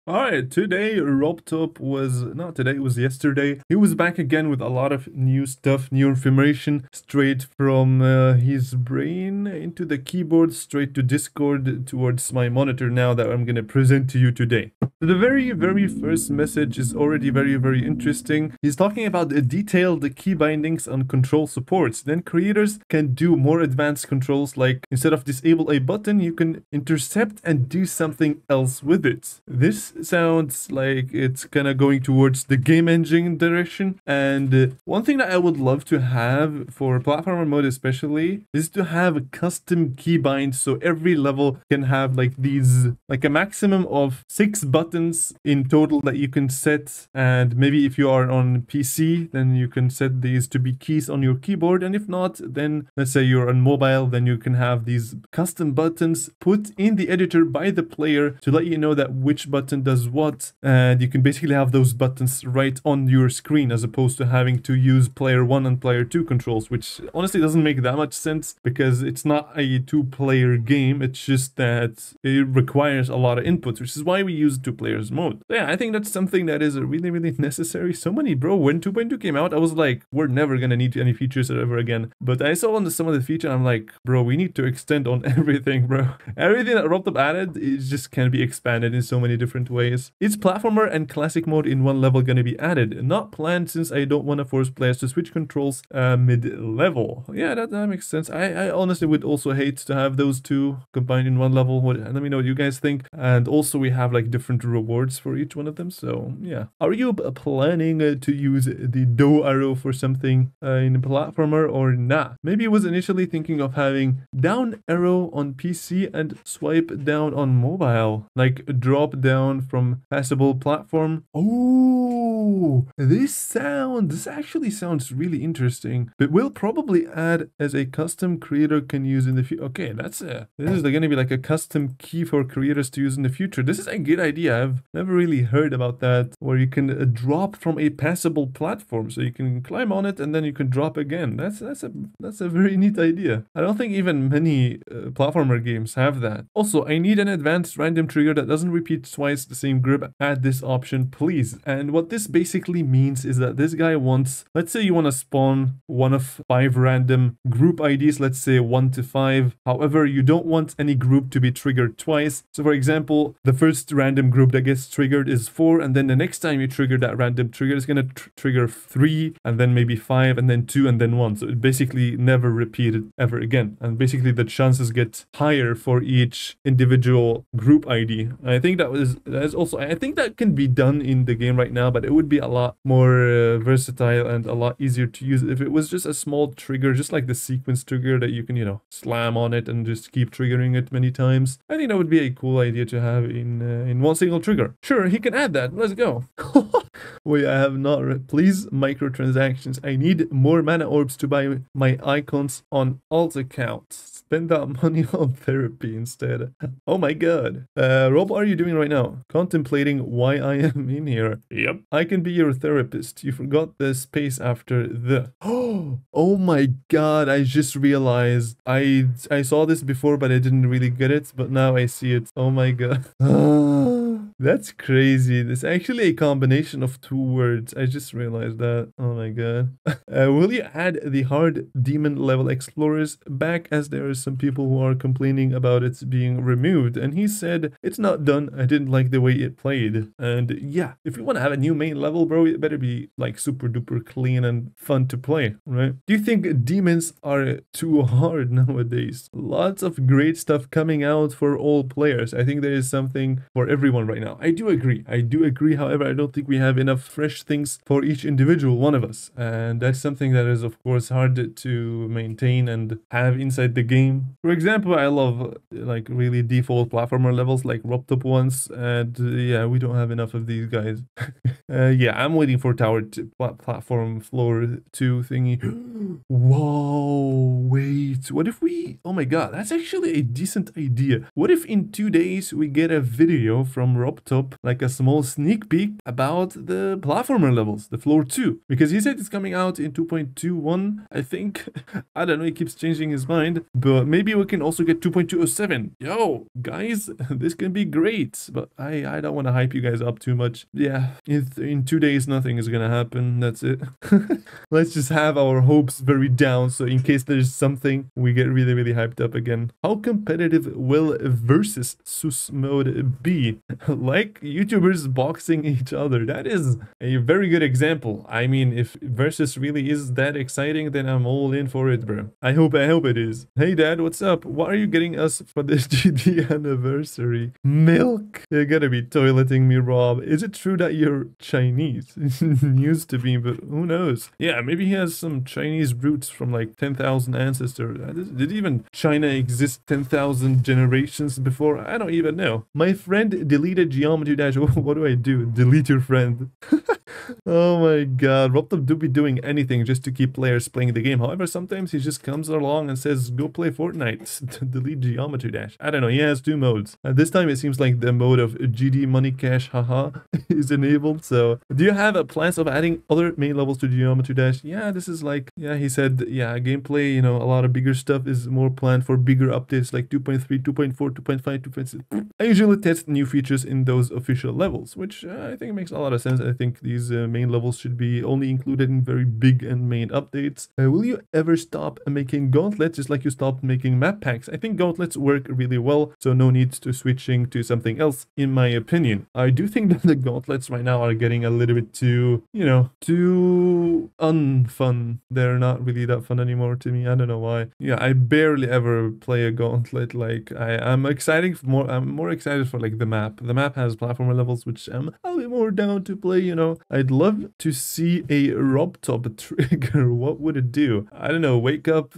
Alright, today RobTop was, not today, it was yesterday. He was back again with a lot of new stuff, new information, straight from his brain into the keyboard, straight to Discord, towards my monitor now that I'm gonna present to you today. The very first message is already very interesting. He's talking about the detailed key bindings on control supports. Then creators can do more advanced controls, like instead of disable a button, you can intercept and do something else with it. This sounds like it's kind of going towards the game engine direction. And one thing that I would love to have for platformer mode especially is to have a custom keybind, so every level can have like these, like a maximum of 6 buttons in total that you can set. And maybe if you are on PC, then you can set these to be keys on your keyboard. And if not, then let's say you're on mobile, then you can have these custom buttons put in the editor by the player to let you know that which button does what, and you can basically have those buttons right on your screen as opposed to having to use player 1 and player 2 controls, which honestly doesn't make that much sense because it's not a 2-player game. It's just that it requires a lot of inputs, which is why we use 2 players mode. So yeah, I think that's something that is really necessary. So many, bro. When 2.2 came out, I was like, we're never gonna need any features ever again. But I saw on some of the features, I'm like, bro, we need to extend on everything, bro. Everything that RobTop added is just can be expanded in so many different ways. Is platformer and classic mode in one level gonna be added? Not planned, since I don't want to force players to switch controls mid-level. Yeah, that makes sense. I honestly would also hate to have those two combined in one level. Let me know what you guys think. And also we have like different rewards for each one of them. So yeah. Are you planning to use the dough arrow for something in a platformer or not? Maybe he was initially thinking of having down arrow on PC and swipe down on mobile, like drop down from passable platform. Oh, this actually sounds really interesting, but we'll probably add as a custom creator can use in the future. Okay, this is gonna be like a custom key for creators to use in the future. This is a good idea. I've never really heard about that, where you can drop from a passable platform, so you can climb on it and then you can drop again. That's a very neat idea. I don't think even many platformer games have that. Also, I need an advanced random trigger that doesn't repeat twice the same group. Add this option, please. And what this basically means is that this guy wants, let's say you want to spawn one of 5 random group IDs, let's say 1 to 5. However, you don't want any group to be triggered twice. So for example, the first random group that gets triggered is 4, and then the next time you trigger that random trigger, it's going to trigger 3, and then maybe 5, and then 2, and then 1. So it basically never repeated ever again. And basically the chances get higher for each individual group ID. I think that is also, I think that can be done in the game right now, but it would be a lot more versatile and a lot easier to use if it was just a small trigger, just like the sequence trigger that you can, you know, slam on it and just keep triggering it many times. I think that would be a cool idea to have in one single trigger. Sure, he can add that. Let's go. Wait, I have not read. Please, microtransactions. I need more mana orbs to buy my icons on alt accounts. Spend that money on therapy instead. Oh my god. Rob, what are you doing right now? Contemplating why I am in here. Yep. I can be your therapist. You forgot the space after the. Oh my god. I just realized. I saw this before, but I didn't really get it. But now I see it. Oh my god. That's crazy. There's actually a combination of 2 words. I just realized that. Oh my god. Will you add the hard demon level explorers back, as there are some people who are complaining about it being removed? And he said, it's not done. I didn't like the way it played. And yeah, if you want to have a new main level, bro, it better be like super duper clean and fun to play, right? Do you think demons are too hard nowadays? Lots of great stuff coming out for all players. I think there is something for everyone right now. I do agree. However, I don't think we have enough fresh things for each individual one of us. And that's something that is, of course, hard to maintain and have inside the game. For example, I love like really default platformer levels like RobTop ones. And yeah, we don't have enough of these guys. Yeah, I'm waiting for tower platform floor 2 thingy. Whoa, wait, what if we, oh my god, that's actually a decent idea. What if in 2 days we get a video from RobTop, like a small sneak peek about the platformer levels, the floor 2? Because he said it's coming out in 2.21, I think. I don't know, he keeps changing his mind, but maybe we can also get 2.207. Yo, guys, this can be great, but I don't want to hype you guys up too much. Yeah, in 2 days, nothing is gonna happen, that's it. Let's just have our hopes very down, so in case there's something, we get really, really hyped up again. How competitive will versus sus mode be? Like YouTubers boxing each other. That is a very good example. I mean, if versus really is that exciting, then I'm all in for it, bro. I hope it is. Hey dad, what's up? What are you getting us for this GD anniversary? Milk? You're gonna be toileting me, Rob. Is it true that you're Chinese? Used to be, but who knows? Yeah, maybe he has some Chinese roots from like 10,000 ancestors. Did even China exist 10,000 generations before? I don't even know. My friend deleted Geometry Dash. What do I do? Delete your friend. Oh my god, RobTop do be doing anything just to keep players playing the game. However, sometimes he just comes along and says, go play Fortnite. Delete Geometry Dash. I don't know, he has 2 modes. This time it seems like the mode of GD Money Cash, haha, is enabled. So, do you have plans of adding other main levels to Geometry Dash? Yeah, this is like, yeah, he said, yeah, gameplay, you know, a lot of bigger stuff is more planned for bigger updates like 2.3, 2.4, 2.5, 2.6. I usually test new features in those official levels, which I think makes a lot of sense. I think these main levels should be only included in very big and main updates. Will you ever stop making gauntlets just like you stopped making map packs? I think gauntlets work really well, so no need to switching to something else, in my opinion. I do think that the gauntlets right now are getting a little bit too, you know, too unfun. They're not really that fun anymore to me. I don't know why. Yeah, I barely ever play a gauntlet. Like, I'm excited for more. I'm more excited for like the map. The map has platformer levels, which I'm a little bit more down to play, you know. I'd love to see a RobTop trigger. What would it do? I don't know, wake up,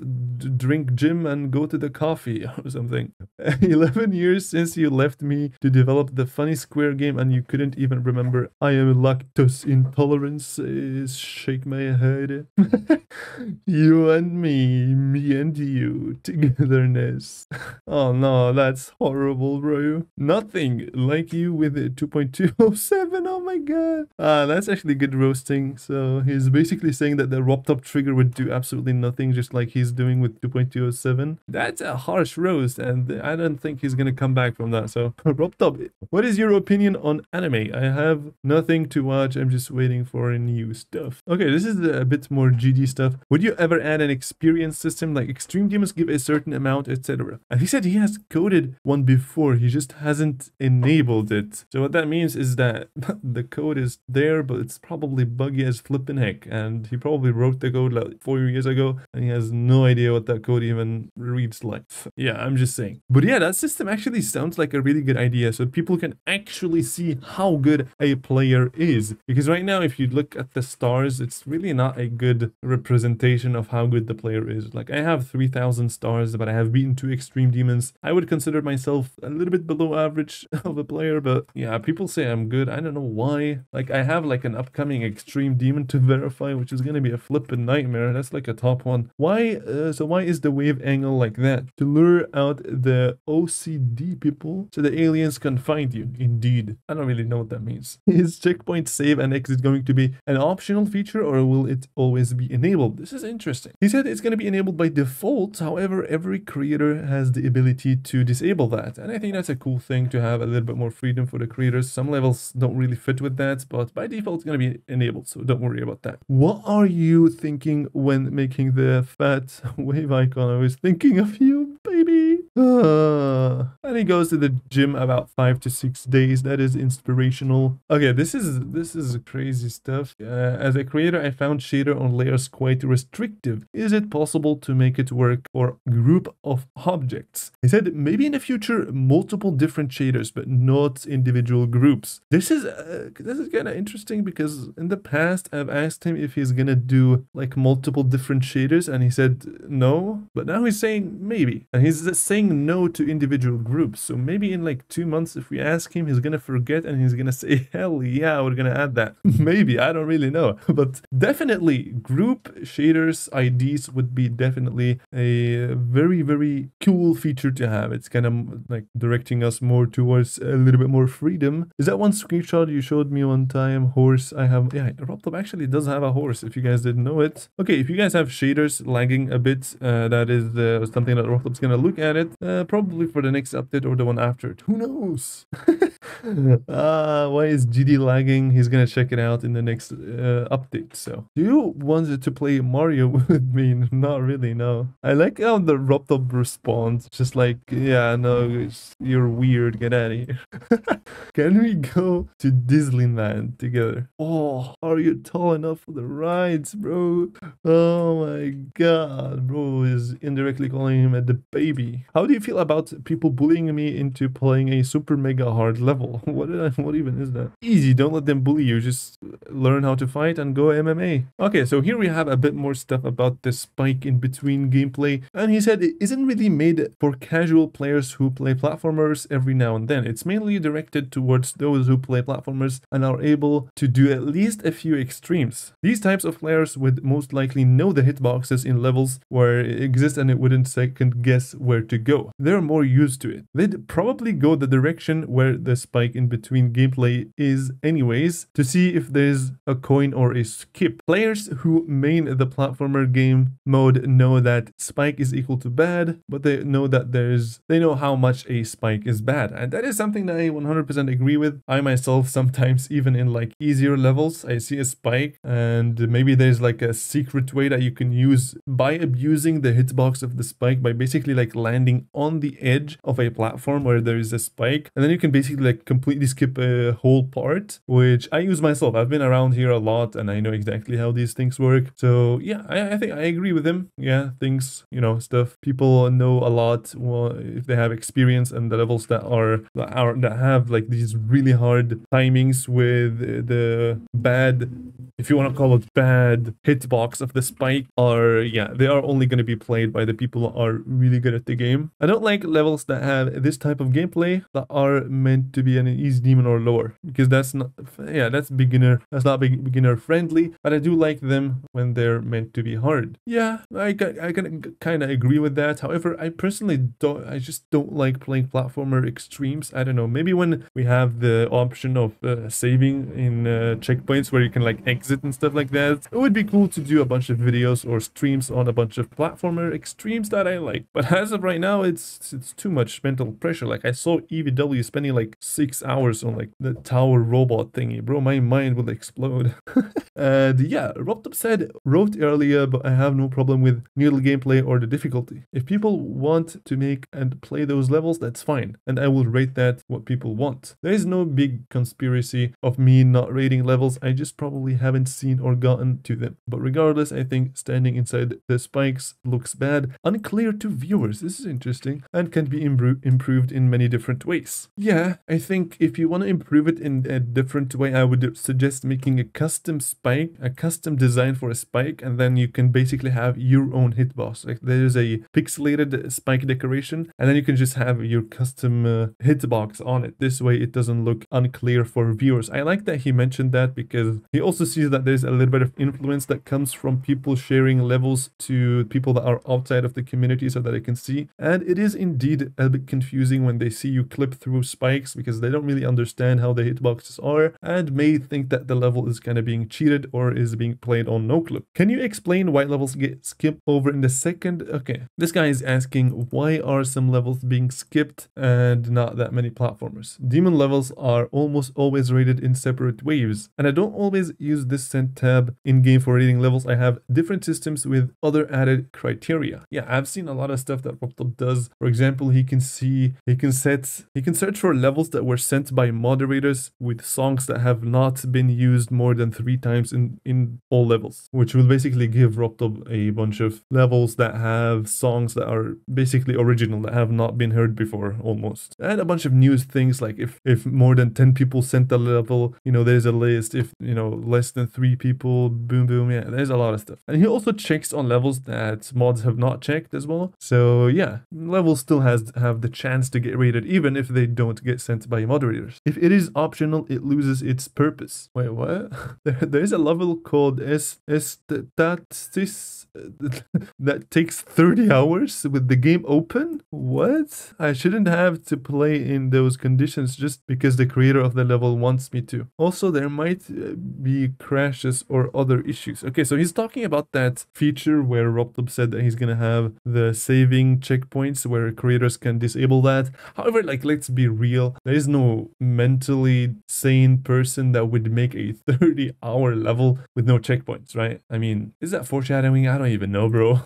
drink gym and go to the coffee or something. 11 years since you left me to develop the funny square game and you couldn't even remember I am lactose intolerance. Shake my head. You and me and you, togetherness. Oh no, that's horrible, bro. Nothing like you with 2.207. Oh my god. That's actually good roasting. So he's basically saying that the RobTop trigger would do absolutely nothing, just like he's doing with 2.207. That's a harsh roast, and I don't think he's gonna come back from that. So RobTop, what is your opinion on anime? I have nothing to watch. I'm just waiting for new stuff. Okay, this is a bit more GD stuff. Would you ever add an experience system like extreme demons give a certain amount, etc.? And he said he has coded one before, he just hasn't enabled it. So what that means is that the code is there, but it's probably buggy as flippin' heck, and he probably wrote the code like 4 years ago and he has no idea what that code even reads like. Yeah, I'm just saying. But yeah, that system actually sounds like a really good idea, so people can actually see how good a player is. Because right now, if you look at the stars, it's really not a good representation of how good the player is. Like, I have 3,000 stars, but I have beaten 2 extreme demons. I would consider myself a little bit below average of a player, but yeah, people say I'm good. I don't know why. Like, I have like an upcoming extreme demon to verify, which is gonna be a flippin' nightmare. That's like a top one. Why? So why is the wave angle like that? To lure out the OCD people so the aliens can find you. Indeed. I don't really know what that means. Is checkpoint save and exit going to be an optional feature, or will it always be enabled? This is interesting. He said it's going to be enabled by default. However, every creator has the ability to disable that. And I think that's a cool thing, to have a little bit more freedom for the creators. Some levels don't really fit with that, but by default, it's going to be enabled. So don't worry about that. What are you thinking when making the fat wave icon? I was thinking of you, baby. And he goes to the gym about 5 to 6 days. That is inspirational. Okay, this is crazy stuff. As a creator, I found shader on layers quite restrictive. Is it possible to make it work for group of objects? He said maybe in the future multiple different shaders, but not individual groups. This is kind of interesting, because in the past I've asked him if he's gonna do like multiple different shaders, and he said no. But now he's saying maybe, and he's saying saying no to individual groups. So maybe in like 2 months, if we ask him, he's gonna forget and he's gonna say, hell yeah, we're gonna add that. Maybe, I don't really know. But definitely group shaders IDs would be definitely a very, very cool feature to have. It's kind of like directing us more towards a little bit more freedom. Is that one screenshot you showed me one time? Horse, I have, yeah, RobTop actually does have a horse, if you guys didn't know it. Okay, if you guys have shaders lagging a bit, that is something that RobTop's gonna look at it, probably for the next update or the one after it. Who knows? Why is GD lagging? He's gonna check it out in the next update. So, do you want to play Mario with me? Not really, no. I like how the RobTop responds, just like, yeah, no, you're weird, get out of here. Can we go to Disneyland together? Oh, are you tall enough for the rides, bro? Oh my god, bro is indirectly calling him a baby. How do you feel about people bullying me into playing a super mega hard level? What even is that? Easy, don't let them bully you, just learn how to fight and go MMA. Okay, so here we have a bit more stuff about the spike in between gameplay, and he said it isn't really made for casual players who play platformers every now and then. It's mainly directed towards those who play platformers and are able to do at least a few extremes. These types of players would most likely know the hitboxes in levels where it exists and it wouldn't second guess where to go. They're more used to it. They'd probably go the direction where the spike in between gameplay is anyways, to see if there's a coin or a skip. Players who main the platformer game mode know that spike is equal to bad, but they know that they know how much a spike is bad, and that is something that I 100% agree with. I myself sometimes, even in like easier levels, I see a spike and maybe there's like a secret way that you can use by abusing the hitbox of the spike by basically like landing on the edge of a platform where there is a spike, and then you can basically like completely skip a whole part, which I use myself. I've been around here a lot and I know exactly how these things work. So yeah, I think I agree with him. Yeah, things, you know, stuff people know a lot, well, if they have experience, and the levels that have like these really hard timings with the bad, if you want to call it bad, hitbox of the spike, are, yeah, they are only going to be played by the people who are really good at the game. I don't like levels that have this type of gameplay that are meant to be an easy demon or lower, because that's not, yeah, that's not beginner friendly, but I do like them when they're meant to be hard. Yeah, I can kind of agree with that. However, I personally just don't like playing platformer extremes. I don't know, maybe when we have the option of saving in checkpoints where you can like exit and stuff like that, it would be cool to do a bunch of videos or streams on a bunch of platformer extremes that I like. But as of right now, it's too much mental pressure. Like, I saw EVW spending like 6 hours on like the tower robot thingy. Bro, my mind will explode. And yeah, RobTop wrote earlier, but I have no problem with needle gameplay or the difficulty. If people want to make and play those levels, that's fine, and I will rate that what people want. There is no big conspiracy of me not rating levels, I just probably haven't seen or gotten to them. But regardless, I think standing inside the spikes looks bad, unclear to viewers, this is interesting, and can be improved in many different ways. Yeah, I think if you want to improve it in a different way, I would suggest making a custom spike, a custom design for a spike, and then you can basically have your own hitbox. Like, there's a pixelated spike decoration, and then you can just have your custom hitbox on it. This way it doesn't look unclear for viewers. I like that he mentioned that, because he also sees that there's a little bit of influence that comes from people sharing levels to people that are outside of the community so that they can see. And it is indeed a bit confusing when they see you clip through spikes, because they don't really understand how the hitboxes are and may think that the level is kind of being cheated or is being played on no clip. Can you explain why levels get skipped over in the second? Okay, this guy is asking, why are some levels being skipped and not that many platformers? Demon levels are almost always rated in separate waves, and I don't always use this send tab in game for rating levels. I have different systems with other added criteria. Yeah, I've seen a lot of stuff that RobTop does. For example, he can search for levels that were sent by moderators with songs that have not been used more than 3 times in all levels, which will basically give RobTop a bunch of levels that have songs that are basically original, that have not been heard before almost. And a bunch of news things, like if more than 10 people sent a level, you know, there's a list. If, you know, less than 3 people, boom, boom. Yeah, there's a lot of stuff. And he also checks on levels that mods have not checked as well. So yeah, levels still have the chance to get rated even if they don't get sent by moderators. If it is optional, it loses its purpose. Wait, what? There's a level called that takes 30 hours with the game open? What? I shouldn't have to play in those conditions just because the creator of the level wants me to. Also, there might be crashes or other issues. Okay, so he's talking about that feature where RobTop said that he's gonna have the saving checkpoints where creators can disable that. However, like, let's be real, there is no mentally sane person that would make a 30-hour level with no checkpoints, right? I mean, is that foreshadowing? I don't even know, bro.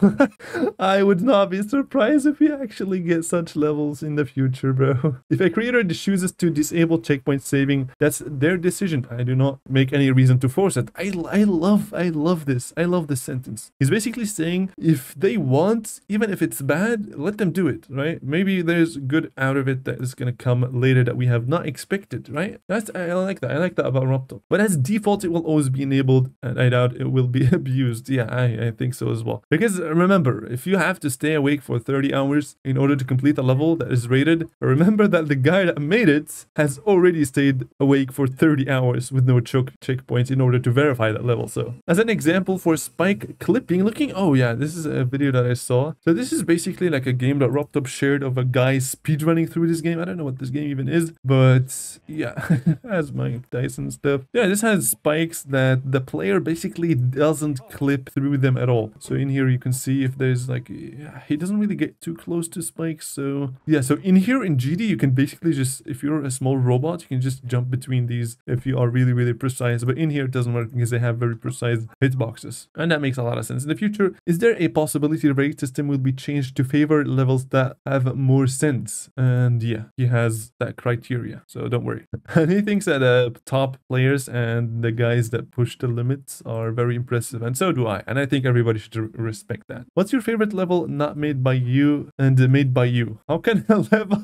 I would not be surprised if we actually get such levels in the future, bro. If a creator chooses to disable checkpoint saving, that's their decision. I do not make any reason to force it. I love this. I love this sentence. He's basically saying if they want, even if it's bad, let them do it, right? Maybe there's good out of it that is gonna come later that we have not expected, right? I like that. I like that about RobTop. But as default, it will always be enabled, and I doubt it will be abused. Yeah, I think so as well. Because remember, if you have to stay awake for 30 hours in order to complete a level that is rated, remember that the guy that made it has already stayed awake for 30 hours with no checkpoints in order to verify that level. So as an example for spike clipping, oh yeah, this is a video that I saw. So this is basically like a game that RobTop shared of a guy speedrunning through this game. I don't know what this game even is, but yeah, has Mike Tyson stuff. Yeah, this has spikes that the player basically doesn't clip through them at all. So in here you can see if there's like, yeah, he doesn't really get too close to spikes. So yeah, so in here in GD you can basically just, if you're a small robot, you can just jump between these if you are really precise. But in here it doesn't work because they have very precise hitboxes, and that makes a lot of sense. In the future, is there a possibility the rate system will be changed to favor levels that have more sense? And yeah, he has that criteria, so don't worry. And he thinks that top players and the guys that push the limits are very impressive, and so do I. And I think everybody should respect that. What's your favorite level not made by you and made by you? How can a level...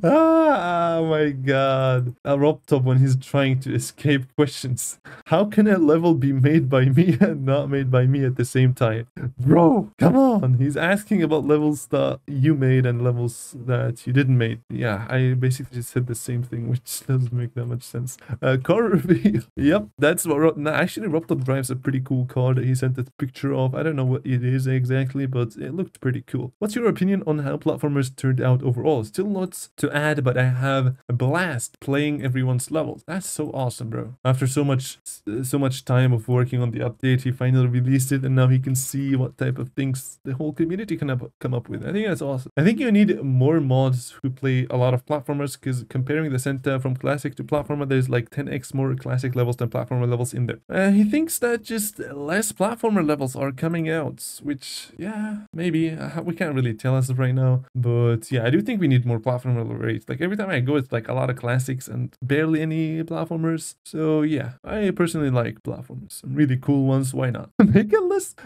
oh my god. RobTop when he's trying to escape questions. How can a level be made by me and not made by me at the same time? Bro, come on. He's asking about levels that you made and levels that you didn't make. Yeah, I basically just said the same thing, which doesn't make that much sense. Car reveal. Yep, that's what... actually, RobTop drives a pretty cool car that he sent a picture of. I don't know what it is exactly, but it looked pretty cool. What's your opinion on how platformers turned out overall? Still lots to add, but I have a blast playing everyone's levels. That's so awesome, bro. After so much time of working on the update, he finally released it, and now he can see what type of things the whole community can come up with. I think that's awesome. I think you need more mods who play a lot of platformers, because comparing the Senta from classic to platformer, there's like 10x more classic levels than platformer levels in there. He thinks that just less platformer levels are coming out, which, yeah, maybe. We can't really tell as of right now, but yeah, I do think we need more platformer rates. Like every time I go, it's like a lot of classics and barely any platformers. So yeah, I personally like platformers. Some really cool ones. Why not? Make a list.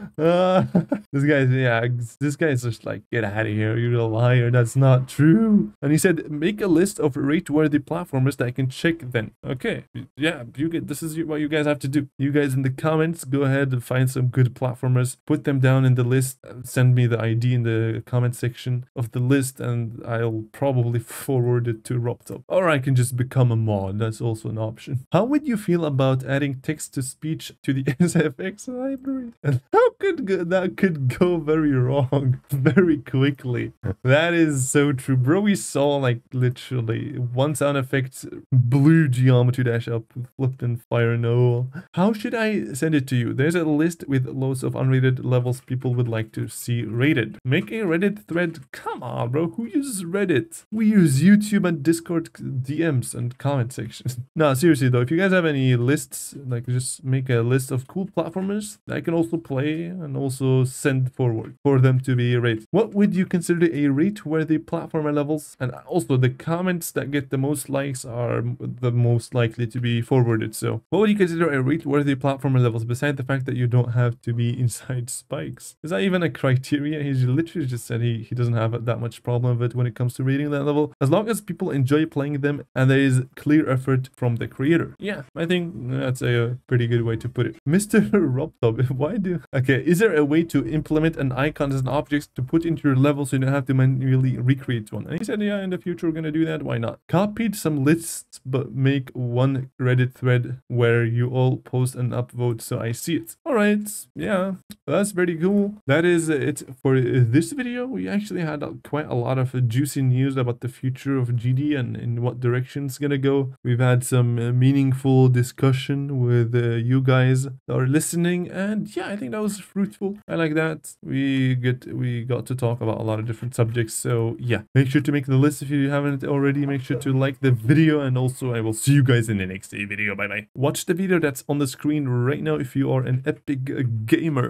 This guy's just like, get out of here. You're a liar. That's not true. And he said, make a list of rate-worthy platformers that I can check then. Okay. Yeah, this is what you guys have to do. You guys in the comments, go ahead and find some good platformers. Put them down in the list. Send me the ID in the comment section of the list, and I'll probably forward it to RobTop. Or I can just become a mod. That's also an option. How would you feel about adding text-to-speech to the SFX library? And how that could go very wrong very quickly. That is so true, bro. We saw like literally one sound effect blew geometry dash up, flipped and fire no. How should I send it to you? There's a list with loads of unrated levels people would like to see rated. Make a Reddit thread. Come on, bro. Who uses Reddit? We use YouTube and Discord DMs and comment sections. No, seriously though, if you guys have any lists, like just make a list of cool platformers that I can also play and also send forward for them to be rated. What would you consider a rate-worthy platformer levels? And also the comments that get the most likes are the most likely to be forwarded. So what would you consider a rate-worthy platformer levels besides the fact that you don't have to be inside spikes? Is that even a criteria? He literally just said he doesn't have that much problem with it when it comes to rating that level, as long as people enjoy playing them and there is clear effort from the creator. Yeah, I think that's a pretty good way to put it. Mr. Robtop, why do... Okay, is there a way to implement an icon as an object to put into your level so you don't have to manually recreate one? And he said, yeah, in the future we're gonna do that. Why not? Copied some lists, but make one Reddit thread where you all post and upvote so I see it. All right, yeah, that's pretty cool. That is it for this video. We actually had quite a lot of juicy news about the future of GD and in what direction it's gonna go. We've had some meaningful discussion with you guys that are listening, and yeah, I think that was fruitful. I like that. We got to talk about a lot of different subjects. So yeah, make sure to make the list if you haven't already. Make sure to like the video, and also I will see you guys in the next video. Bye bye. Watch the video that's on the screen right now if you are an epic gamer.